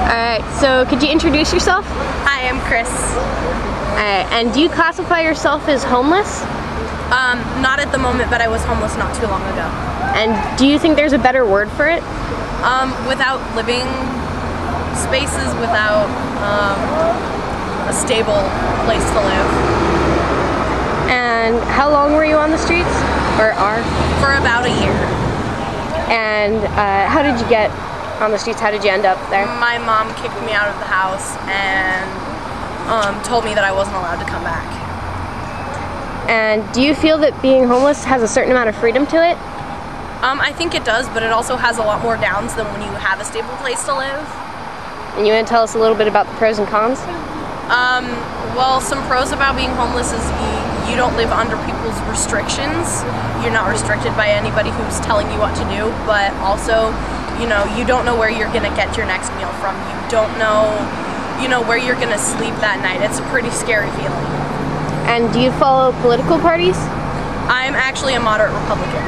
Alright, so could you introduce yourself? Hi, I'm Chris. Alright, and do you classify yourself as homeless? Not at the moment, but I was homeless not too long ago. And do you think there's a better word for it? Without living spaces, without a stable place to live. And how long were you on the streets? Or are? For about a year. And how did you get on the streets? How did you end up there? My mom kicked me out of the house and told me that I wasn't allowed to come back. And do you feel that being homeless has a certain amount of freedom to it? I think it does, but it also has a lot more downs than when you have a stable place to live. And you want to tell us a little bit about the pros and cons? Well, some pros about being homeless is you don't live under people's restrictions. You're not restricted by anybody who's telling you what to do, but also, you know, you don't know where you're gonna get your next meal from. You don't know, where you're gonna sleep that night. It's a pretty scary feeling. And do you follow political parties? I'm actually a moderate Republican.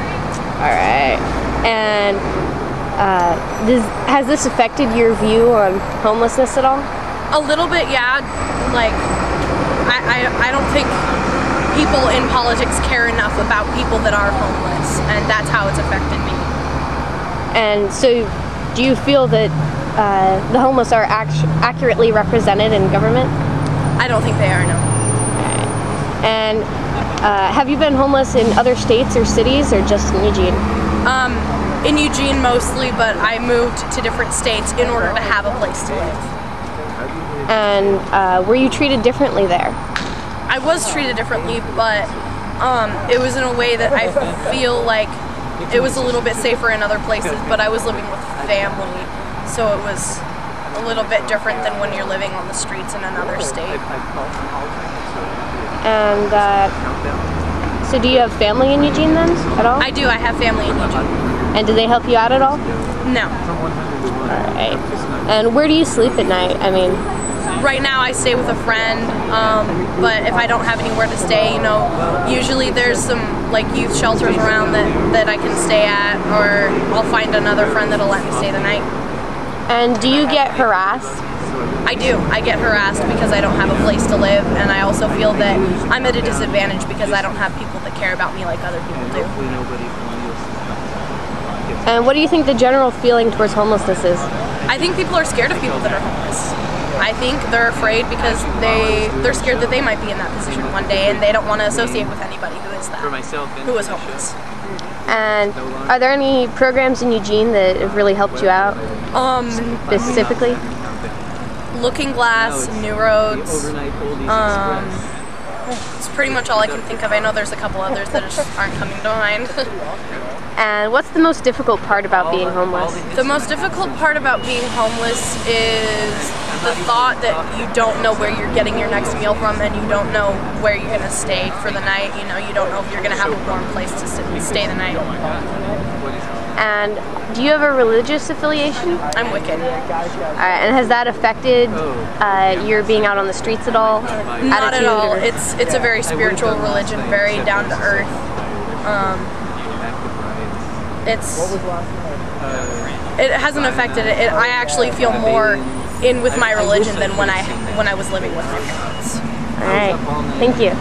Alright. And has this affected your view on homelessness at all? A little bit, yeah. Like, I don't think people in politics care enough about people that are homeless, and that's how it's affected me. And so, do you feel that the homeless are accurately represented in government? I don't think they are, no. And have you been homeless in other states or cities, or just in Eugene? In Eugene mostly, but I moved to different states in order to have a place to live. And were you treated differently there? I was treated differently, but it was in a way that I feel like it was a little bit safer in other places, but I was living with family, so it was a little bit different than when you're living on the streets in another state. And so do you have family in Eugene then, at all? I do, I have family in Eugene. And do they help you out at all? No. Alright. And where do you sleep at night? I mean... Right now I stay with a friend, but if I don't have anywhere to stay, usually there's some like youth shelters around that I can stay at, or I'll find another friend that'll let me stay the night. And do you get harassed? I do. I get harassed because I don't have a place to live, and I also feel that I'm at a disadvantage because I don't have people that care about me like other people do. And what do you think the general feeling towards homelessness is? I think people are scared of people that are homeless. I think they're afraid because they're scared that they might be in that position one day, and they don't want to associate with anybody who is that, who is homeless. And are there any programs in Eugene that have really helped you out? Specifically? Looking Glass, New Roads. It's pretty much all I can think of. I know there's a couple others that just aren't coming to mind. And what's the most difficult part about being homeless? The most difficult part about being homeless is the thought that you don't know where you're getting your next meal from, and you don't know where you're going to stay for the night. You don't know if you're going to have a warm place to stay the night. And do you have a religious affiliation? I'm Wiccan. Alright, and has that affected your being out on the streets at all? Not at all. It's a very spiritual religion, very down to earth. It hasn't affected it. I actually feel more in with my religion than when I was living with my parents. Alright, thank you.